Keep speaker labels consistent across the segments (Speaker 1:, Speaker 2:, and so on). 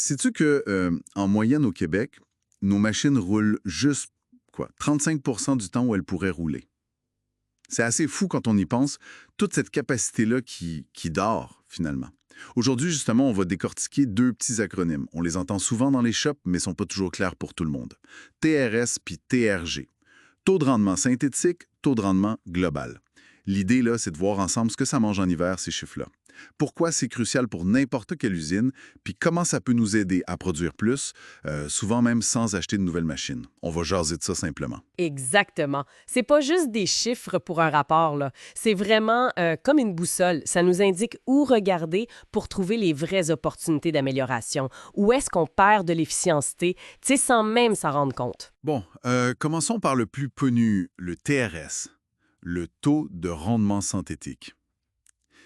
Speaker 1: sais-tu que, en moyenne au Québec, nos machines roulent juste, 35 du temps où elles pourraient rouler. C'est assez fou quand on y pense, toute cette capacité-là qui dort, finalement. Aujourd'hui, justement, on va décortiquer deux petits acronymes. On les entend souvent dans les shops, mais ne sont pas toujours clairs pour tout le monde. TRS puis TRG. Taux de rendement synthétique, taux de rendement global. L'idée, là, c'est de voir ensemble ce que ça mange en hiver, ces chiffres-là. Pourquoi c'est crucial pour n'importe quelle usine, puis comment ça peut nous aider à produire plus, souvent même sans acheter de nouvelles machines. On va jaser de ça simplement.
Speaker 2: Exactement. C'est pas juste des chiffres pour un rapport, là. C'est vraiment comme une boussole. Ça nous indique où regarder pour trouver les vraies opportunités d'amélioration. Où est-ce qu'on perd de l'efficacité, tu sais, sans même s'en rendre compte.
Speaker 1: Bon, commençons par le plus connu, le TRS, le taux de rendement synthétique.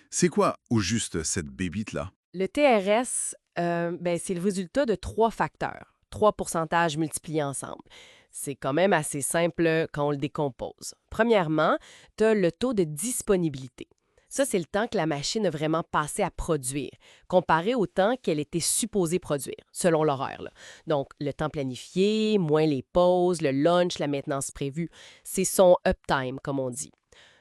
Speaker 1: C'est quoi, au juste, cette bébite-là?
Speaker 2: Le TRS, c'est le résultat de trois facteurs, trois pourcentages multipliés ensemble. C'est quand même assez simple quand on le décompose. Premièrement, tu as le taux de disponibilité. Ça, c'est le temps que la machine a vraiment passé à produire, comparé au temps qu'elle était supposée produire, selon l'horaire, là. Donc, le temps planifié, moins les pauses, le lunch, la maintenance prévue, c'est son uptime, comme on dit.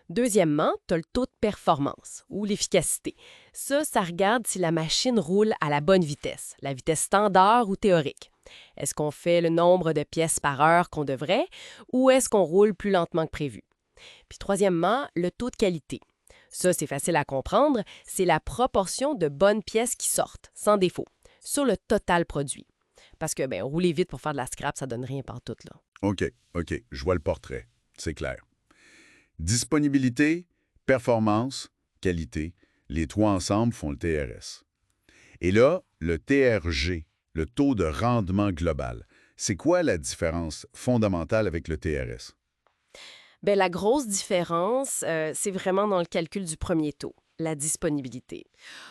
Speaker 2: Deuxièmement, tu as le taux de performance ou l'efficacité. Ça regarde si la machine roule à la bonne vitesse, la vitesse standard ou théorique. Est-ce qu'on fait le nombre de pièces par heure qu'on devrait ou est-ce qu'on roule plus lentement que prévu? Puis troisièmement, le taux de qualité. Ça, c'est facile à comprendre, c'est la proportion de bonnes pièces qui sortent, sans défaut, sur le total produit. Parce que, rouler vite pour faire de la scrap, ça donne rien partout, là.
Speaker 1: OK, je vois le portrait. C'est clair. Disponibilité, performance, qualité, les trois ensemble font le TRS. Et là, le TRG, le taux de rendement global. C'est quoi la différence fondamentale avec le TRS?
Speaker 2: La grosse différence, c'est vraiment dans le calcul du premier taux, la disponibilité.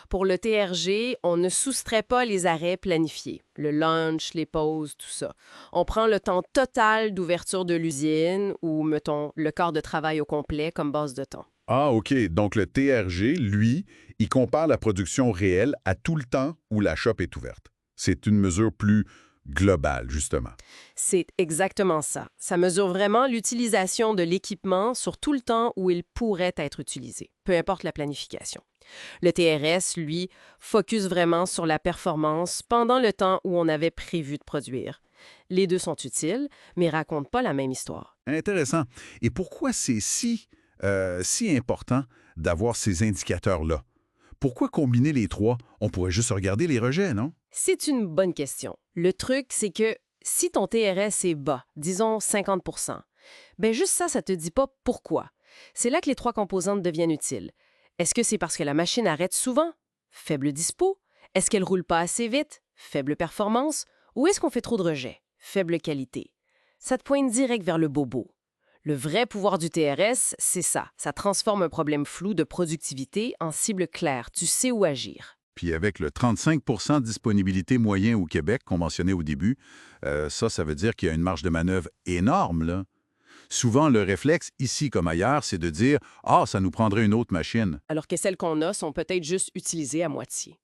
Speaker 2: Pour le TRG, on ne soustrait pas les arrêts planifiés, le lunch, les pauses, tout ça. On prend le temps total d'ouverture de l'usine ou, mettons, le quart de travail au complet comme base de temps.
Speaker 1: Ah, OK. Donc le TRG, lui, il compare la production réelle à tout le temps où la shop est ouverte. C'est une mesure plus globale, justement.
Speaker 2: C'est exactement ça. Ça mesure vraiment l'utilisation de l'équipement sur tout le temps où il pourrait être utilisé, peu importe la planification. Le TRS, lui, focus vraiment sur la performance pendant le temps où on avait prévu de produire. Les deux sont utiles, mais racontent pas la même histoire.
Speaker 1: Intéressant. Et pourquoi c'est si important d'avoir ces indicateurs-là? Pourquoi combiner les trois? On pourrait juste regarder les rejets, non?
Speaker 2: C'est une bonne question. Le truc, c'est que si ton TRS est bas, disons 50 juste ça te dit pas pourquoi. C'est là que les trois composantes deviennent utiles. Est-ce que c'est parce que la machine arrête souvent? Faible dispo? Est-ce qu'elle roule pas assez vite? Faible performance? Ou est-ce qu'on fait trop de rejets? Faible qualité? Ça te pointe direct vers le bobo. Le vrai pouvoir du TRS, c'est ça. Ça transforme un problème flou de productivité en cible claire. Tu sais où agir.
Speaker 1: Puis avec le 35 de disponibilité moyen au Québec qu'on mentionnait au début, ça veut dire qu'il y a une marge de manœuvre énorme, là. Souvent, le réflexe, ici comme ailleurs, c'est de dire « Ah, ça nous prendrait une autre machine.
Speaker 2: Alors que celles qu'on a sont peut-être juste utilisées à moitié.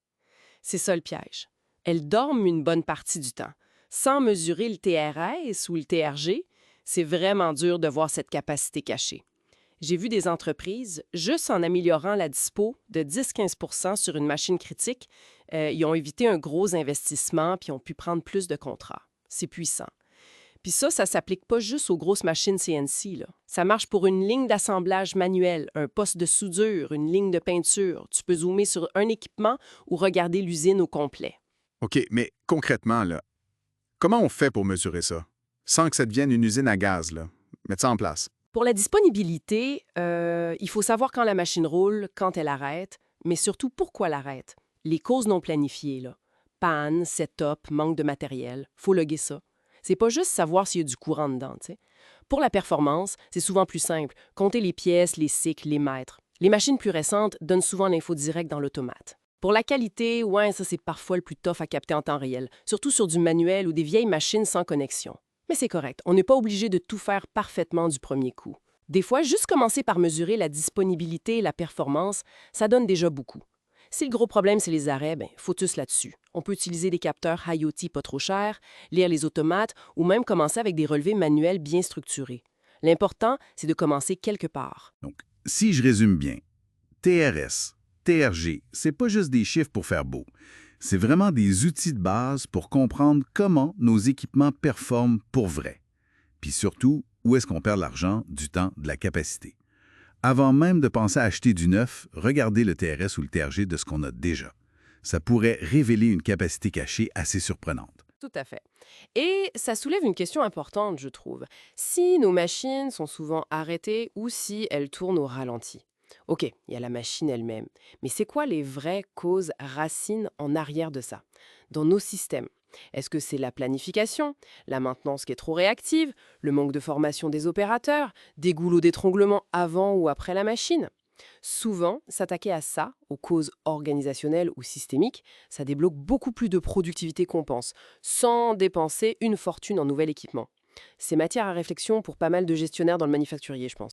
Speaker 2: C'est ça le piège. Elles dorment une bonne partie du temps. Sans mesurer le TRS ou le TRG, c'est vraiment dur de voir cette capacité cachée. J'ai vu des entreprises, juste en améliorant la dispo de 10-15 sur une machine critique, ils ont évité un gros investissement puis ont pu prendre plus de contrats. C'est puissant. Puis ça s'applique pas juste aux grosses machines CNC, là. Ça marche pour une ligne d'assemblage manuel, un poste de soudure, une ligne de peinture. Tu peux zoomer sur un équipement ou regarder l'usine au complet.
Speaker 3: OK, mais concrètement, là, comment on fait pour mesurer ça? Sans que ça devienne une usine à gaz, là. Mettre ça en place.
Speaker 2: Pour la disponibilité, il faut savoir quand la machine roule, quand elle arrête, mais surtout pourquoi elle arrête. Les causes non planifiées, là. Panne, setup, manque de matériel, faut loguer ça. C'est pas juste savoir s'il y a du courant dedans, tu sais. Pour la performance, c'est souvent plus simple. Compter les pièces, les cycles, les mètres. Les machines plus récentes donnent souvent l'info directe dans l'automate. Pour la qualité, ça c'est parfois le plus tough à capter en temps réel, surtout sur du manuel ou des vieilles machines sans connexion. Mais c'est correct, on n'est pas obligé de tout faire parfaitement du premier coup. Des fois, juste commencer par mesurer la disponibilité et la performance, ça donne déjà beaucoup. Si le gros problème, c'est les arrêts, focus là-dessus. On peut utiliser des capteurs IoT pas trop chers, lire les automates ou même commencer avec des relevés manuels bien structurés. L'important, c'est de commencer quelque part.
Speaker 1: Donc, si je résume bien, TRS, TRG, c'est pas juste des chiffres pour faire beau. C'est vraiment des outils de base pour comprendre comment nos équipements performent pour vrai. Puis surtout, où est-ce qu'on perd l'argent, du temps, de la capacité. Avant même de penser à acheter du neuf, regardez le TRS ou le TRG de ce qu'on a déjà. Ça pourrait révéler une capacité cachée assez surprenante.
Speaker 2: Tout à fait. Et ça soulève une question importante, je trouve. Si nos machines sont souvent arrêtées ou si elles tournent au ralenti. OK, il y a la machine elle-même. Mais c'est quoi les vraies causes racines en arrière de ça? Dans nos systèmes. Est-ce que c'est la planification, la maintenance qui est trop réactive, le manque de formation des opérateurs, des goulots d'étranglement avant ou après la machine? Souvent, s'attaquer à ça, aux causes organisationnelles ou systémiques, ça débloque beaucoup plus de productivité qu'on pense, sans dépenser une fortune en nouvel équipement. C'est matière à réflexion pour pas mal de gestionnaires dans le manufacturier, je pense.